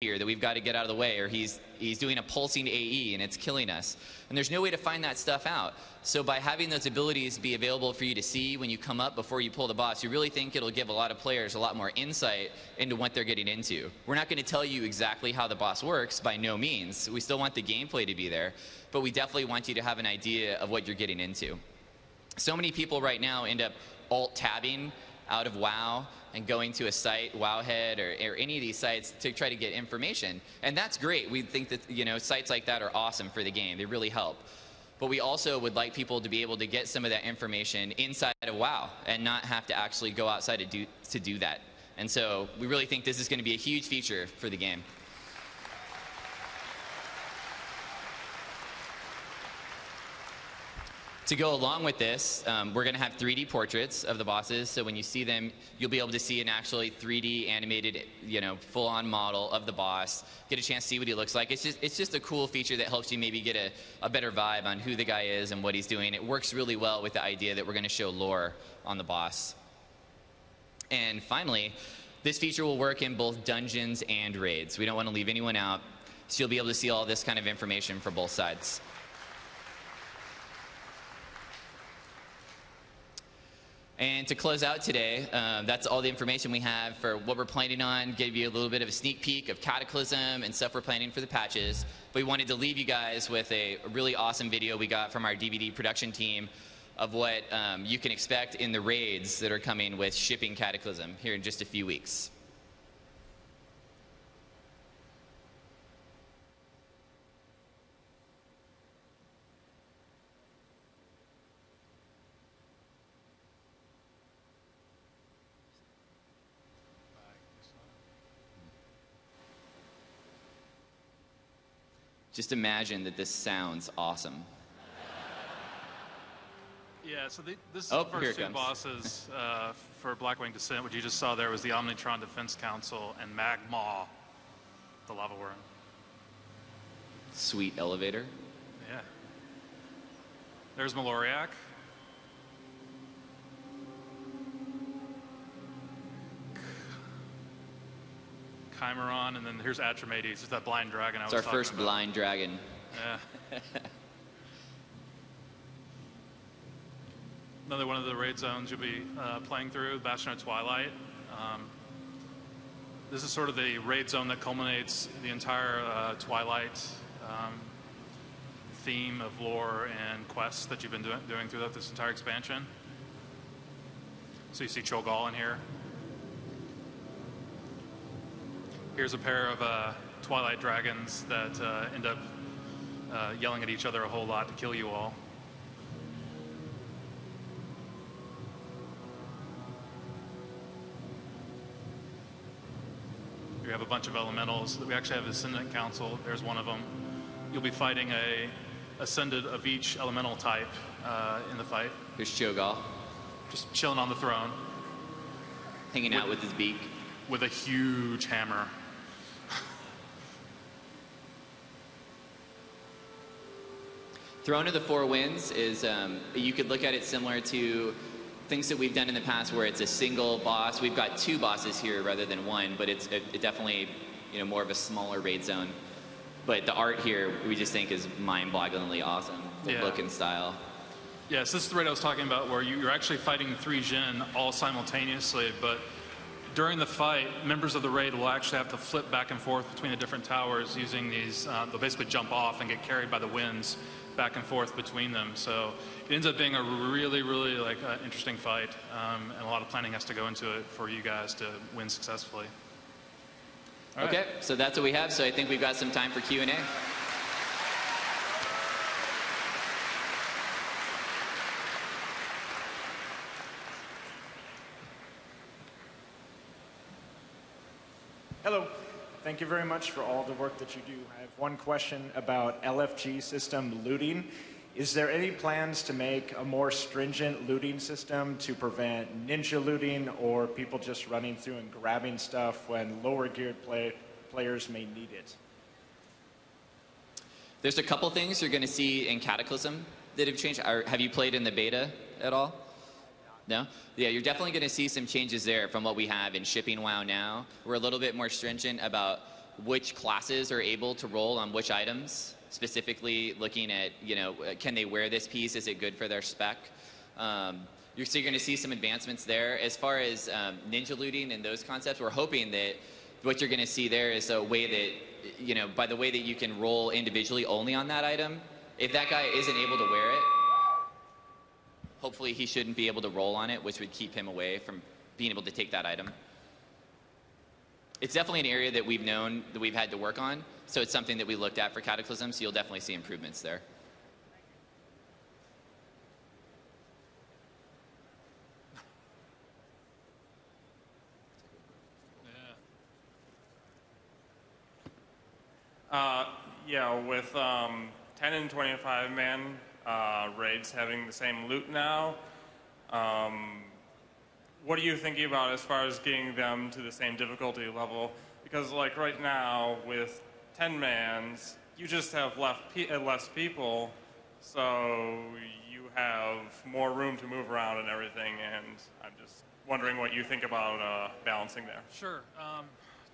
here that we've got to get out of the way, or he's doing a pulsing AE and it's killing us. And there's no way to find that stuff out. So by having those abilities be available for you to see when you come up before you pull the boss, you really think it'll give a lot of players a lot more insight into what they're getting into. We're not going to tell you exactly how the boss works, by no means. We still want the gameplay to be there, but we definitely want you to have an idea of what you're getting into. So many people right now end up alt-tabbing out of WoW and going to a site, Wowhead or any of these sites, to try to get information. And that's great. We think that, you know, sites like that are awesome for the game. They really help. But we also would like people to be able to get some of that information inside of WoW and not have to actually go outside to do that. And so we really think this is going to be a huge feature for the game. To go along with this, we're going to have 3D portraits of the bosses, so when you see them, you'll be able to see an actually 3D animated, you know, full-on model of the boss, get a chance to see what he looks like. It's just a cool feature that helps you maybe get a better vibe on who the guy is and what he's doing. It works really well with the idea that we're going to show lore on the boss. And finally, this feature will work in both dungeons and raids. We don't want to leave anyone out, so you'll be able to see all this kind of information for both sides. And to close out today, that's all the information we have for what we're planning on. Give you a little bit of a sneak peek of Cataclysm and stuff we're planning for the patches. But we wanted to leave you guys with a really awesome video we got from our DVD production team of what you can expect in the raids that are coming with shipping Cataclysm here in just a few weeks. Just imagine that this sounds awesome. Yeah, so this is the first two bosses for Blackwing Descent. What you just saw there was the Omnitron Defense Council and Magmaw, the lava worm. Sweet elevator. Yeah. There's Maloriak. Chimeron, and then here's Atromades. It's that blind dragon I was talking about. It's our first blind dragon. Yeah. Another one of the raid zones you'll be playing through, Bachelor Twilight. This is sort of the raid zone that culminates the entire Twilight theme of lore and quests that you've been doing throughout this entire expansion. So you see Cho'Gall in here. Here's a pair of Twilight dragons that end up yelling at each other a whole lot to kill you all. We have a bunch of elementals. We actually have the Ascendant Council. There's one of them. You'll be fighting a Ascendant of each elemental type in the fight. Here's Cho'Gall. Just chilling on the throne. Hanging out with his beak. With a huge hammer. Throne of the Four Winds is, you could look at it similar to things that we've done in the past where it's a single boss. We've got two bosses here rather than one, but it's definitely, you know, more of a smaller raid zone. But the art here, we just think is mind-bogglingly awesome, the look and style. Yes, this is the raid I was talking about where you're actually fighting 3 Jin all simultaneously, but during the fight, members of the raid will actually have to flip back and forth between the different towers using these, they'll basically jump off and get carried by the winds back and forth between them. So it ends up being a really, really interesting fight, and a lot of planning has to go into it for you guys to win successfully. All right. Okay, so that's what we have. So I think we've got some time for Q&A. Hello. Thank you very much for all the work that you do. I have one question about LFG system looting. Is there any plans to make a more stringent looting system to prevent ninja looting or people just running through and grabbing stuff when lower geared players may need it? There's a couple things you're going to see in Cataclysm that have changed. Have you played in the beta at all? No? Yeah, you're definitely going to see some changes there from what we have in shipping WoW now. We're a little bit more stringent about which classes are able to roll on which items, specifically looking at, can they wear this piece? Is it good for their spec? You're going to see some advancements there. As far as ninja looting and those concepts, we're hoping that what you're going to see there is a way that, by the way that you can roll individually only on that item, if that guy isn't able to wear it, hopefully he shouldn't be able to roll on it, which would keep him away from being able to take that item. It's definitely an area that we've known that we've had to work on, so it's something that we looked at for Cataclysm, so you'll definitely see improvements there. Yeah, with 10 and 25 man raids having the same loot now, what are you thinking about as far as getting them to the same difficulty level? Because like right now with 10 mans, you just have less people, so you have more room to move around and everything, and I'm just wondering what you think about balancing there. Sure.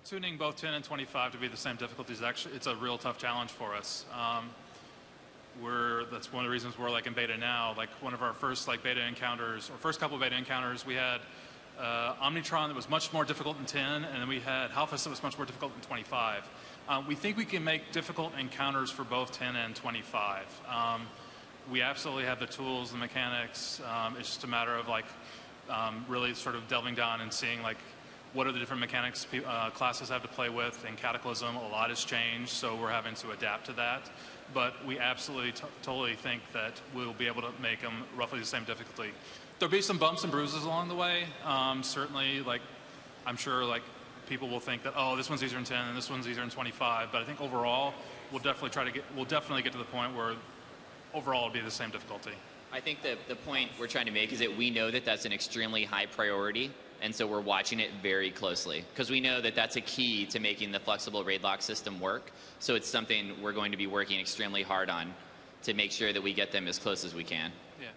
Tuning both 10 and 25 to be the same difficulty is actually, it's a real tough challenge for us. That's one of the reasons we're like in beta now. Like one of our first like beta encounters, or first couple of beta encounters, we had Omnitron that was much more difficult in 10, and then we had Halphus that was much more difficult in 25. We think we can make difficult encounters for both 10 and 25. We absolutely have the tools, the mechanics. It's just a matter of like really sort of delving down and seeing like what are the different mechanics classes have to play with. In Cataclysm, a lot has changed, so we're having to adapt to that. But we absolutely totally think that we'll be able to make them roughly the same difficulty. There'll be some bumps and bruises along the way. Certainly, like I'm sure like people will think that, oh, this one's easier in 10 and this one's easier in 25. But I think overall, we'll definitely get to the point where overall it'll be the same difficulty. I think the point we're trying to make is that we know that that's an extremely high priority, and so we're watching it very closely because we know that that's a key to making the flexible raid lock system work. So it's something we're going to be working extremely hard on to make sure that we get them as close as we can. Yeah.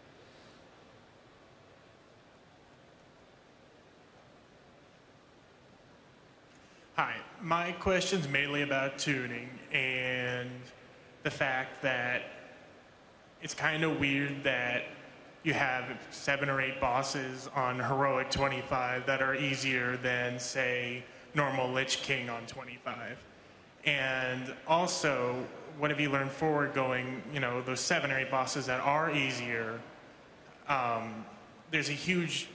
Hi, my question's mainly about tuning and the fact that it's kind of weird that you have 7 or 8 bosses on Heroic 25 that are easier than, say, normal Lich King on 25. And also, what have you learned forward going, those 7 or 8 bosses that are easier, there's a huge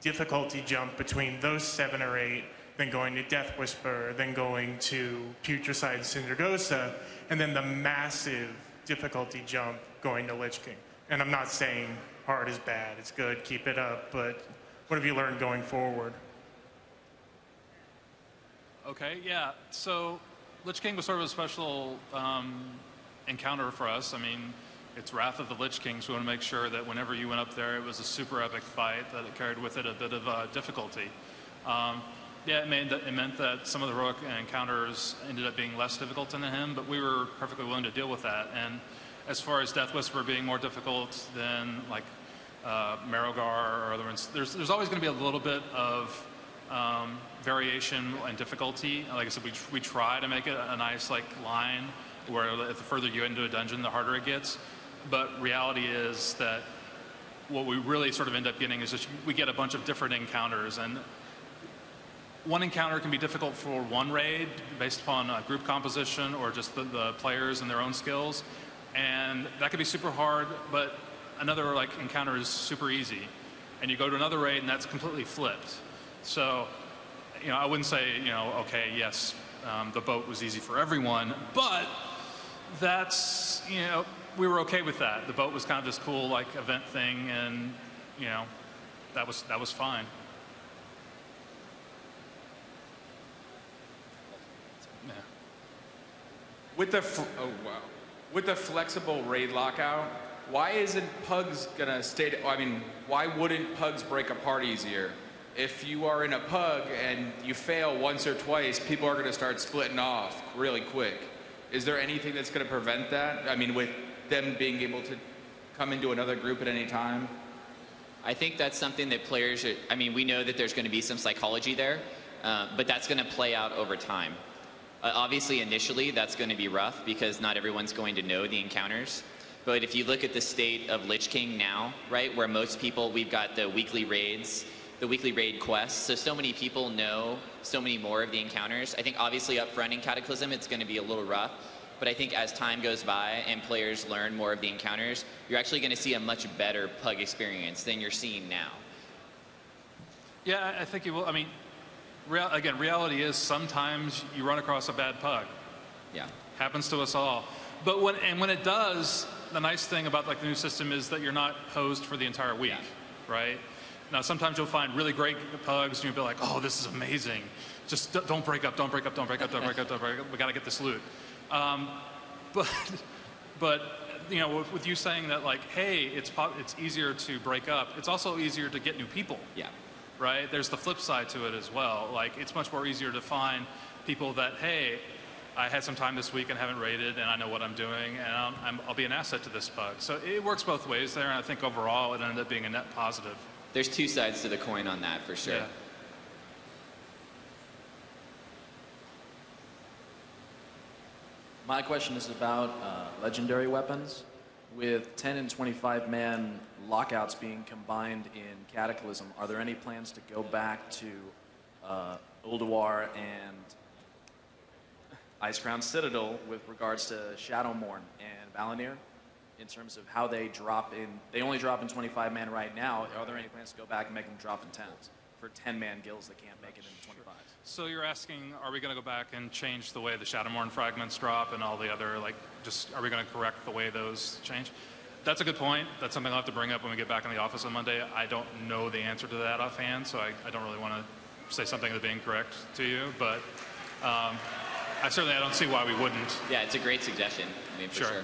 difficulty jump between those 7 or 8, then going to Death Whisper, then going to Putricide Syndragosa, and then the massive difficulty jump going to Lich King. And I'm not saying hard is bad, it's good, keep it up, but what have you learned going forward? Okay, yeah, so Lich King was sort of a special encounter for us. I mean, it's Wrath of the Lich King, so we want to make sure that whenever you went up there, it was a super epic fight, that it carried with it a bit of difficulty. Yeah, it meant that some of the heroic encounters ended up being less difficult than him, but we were perfectly willing to deal with that. And as far as Death Whisper being more difficult than like Marrogar or other ones, there's always going to be a little bit of variation and difficulty. Like I said, we try to make it a nice like line where the further you get into a dungeon, the harder it gets. But reality is that what we really sort of end up getting is just we get a bunch of different encounters, and one encounter can be difficult for one raid based upon group composition or just the players and their own skills, and that could be super hard, but another like encounter is super easy, and you go to another raid and that's completely flipped. So I wouldn't say okay, yes, the boat was easy for everyone, but that's we were okay with that. The boat was kind of this cool like event thing, and that was fine. With the flexible raid lockout, why isn't Pugs gonna stay? Why wouldn't Pugs break apart easier? If you are in a Pug and you fail once or twice, people are gonna start splitting off really quick. Is there anything that's gonna prevent that? I mean, with them being able to come into another group at any time? I think that's something that players we know that there's going to be some psychology there, but that's going to play out over time. Obviously, initially, that's going to be rough because not everyone's going to know the encounters. But if you look at the state of Lich King now, right, where most people, we've got the weekly raids, the weekly raid quests, so many people know so many more of the encounters. I think obviously up front in Cataclysm, it's going to be a little rough. But I think as time goes by and players learn more of the encounters, you're actually going to see a much better Pug experience than you're seeing now. Yeah, I think you will. I mean, again, reality is sometimes you run across a bad Pug. Yeah. Happens to us all. But when it does, the nice thing about like the new system is that you're not hosed for the entire week, right? Now, sometimes you'll find really great Pugs and you'll be like, oh, this is amazing. Just don't break up, don't break up, don't break up, don't break up, don't break up. We got to get this loot. But you know, with you saying that like, hey, it's easier to break up. It's also easier to get new people. Yeah. Right? There's the flip side to it as well. Like, it's much more easier to find people that, hey, I had some time this week and haven't raided, and I know what I'm doing, and I'll be an asset to this Pug. So it works both ways there, and I think overall it ended up being a net positive. There's two sides to the coin on that, for sure. Yeah. My question is about legendary weapons. With 10 and 25 man lockouts being combined in Cataclysm, are there any plans to go back to Ulduar and Icecrown Citadel with regards to Shadowmourne and Valinir in terms of how they drop in? They only drop in 25 man right now. Are there any plans to go back and make them drop in 10s for 10 man guilds that can't make it into 25s? So you're asking, are we going to go back and change the way the Shadowmourne fragments drop and all the other, like, just, are we going to correct the way those change? That's a good point. That's something I'll have to bring up when we get back in the office on Monday. I don't know the answer to that offhand, so I don't really want to say something that's incorrect to you, but I don't see why we wouldn't. Yeah, it's a great suggestion. I mean, for sure.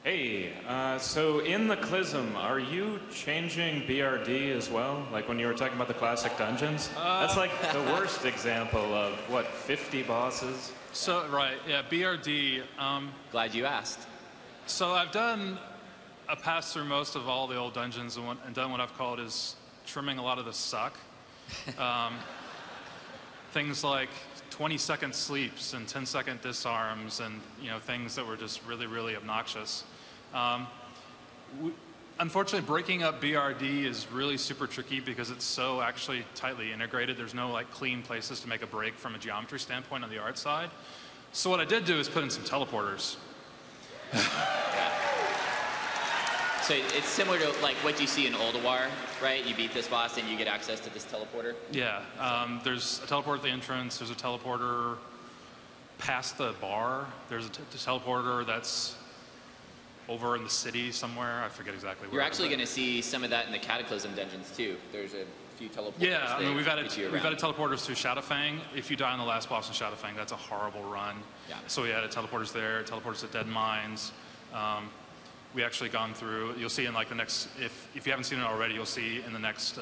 Hey, so in the Clism, are you changing BRD as well? Like when you were talking about the classic dungeons? That's like the worst example of, what, 50 bosses? So, right, yeah, BRD. Glad you asked. So I've done a pass through most of all the old dungeons and done what I've called is trimming a lot of the suck. Things like 20-second sleeps and 10-second disarms and, you know, things that were just really, really obnoxious. Unfortunately, breaking up BRD is really super tricky because it's so actually tightly integrated. There's no like clean places to make a break from a geometry standpoint on the art side. So what I did do is put in some teleporters. So it's similar to like what you see in Ulduar, right? You beat this boss and you get access to this teleporter. Yeah, there's a teleporter at the entrance. There's a teleporter past the bar. There's a teleporter that's over in the city somewhere. I forget exactly where. You're actually going to see some of that in the Cataclysm dungeons too. There's a few teleporters. Yeah, I mean we've added teleporters through Shadowfang. If you die on the last boss in Shadowfang, that's a horrible run. Yeah. So we added teleporters there, teleporters at Dead Mines. We actually gone through, you'll see in like the next, if you haven't seen it already, you'll see in the next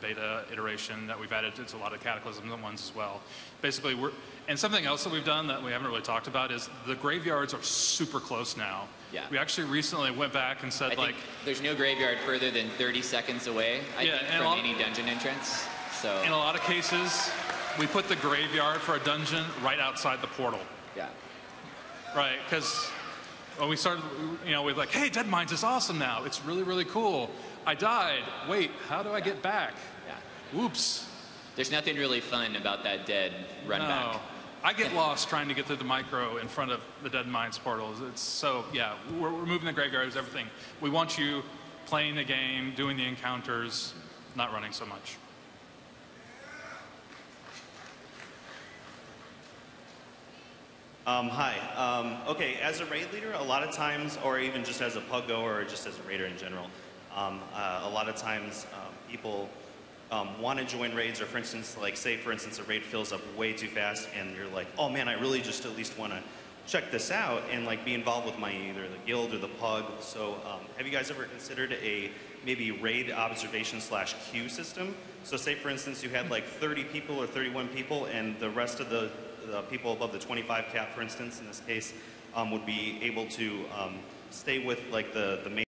beta iteration that we've added to a lot of Cataclysm ones as well. Basically, and something else that we've done that we haven't really talked about is the graveyards are super close now. Yeah. We actually recently went back and said, I think there's no graveyard further than 30 seconds away, I think, from any dungeon entrance. So in a lot of cases, we put the graveyard for a dungeon right outside the portal. Yeah. Right, because when we started, you know, we're like, hey, Dead Mines is awesome now. It's really, really cool. I died. Wait, how do I get back? Yeah. Oops. There's nothing really fun about that dead run back. I get lost trying to get through the micro in front of the Dead Mines portals. It's so, yeah, we're moving the graveyards, everything. We want you playing the game, doing the encounters, not running so much. Hi. Okay, as a raid leader, a lot of times, or even just as a pug goer, or just as a raider in general, a lot of times people want to join raids, or for instance, like say for instance a raid fills up way too fast, and you're like, oh man, I really just at least want to check this out and like be involved with my either the guild or the pug. So have you guys ever considered a maybe raid observation / queue system? So say for instance you had like 30 people or 31 people, and the rest of the people above the 25 cap, for instance, in this case, would be able to stay with like the main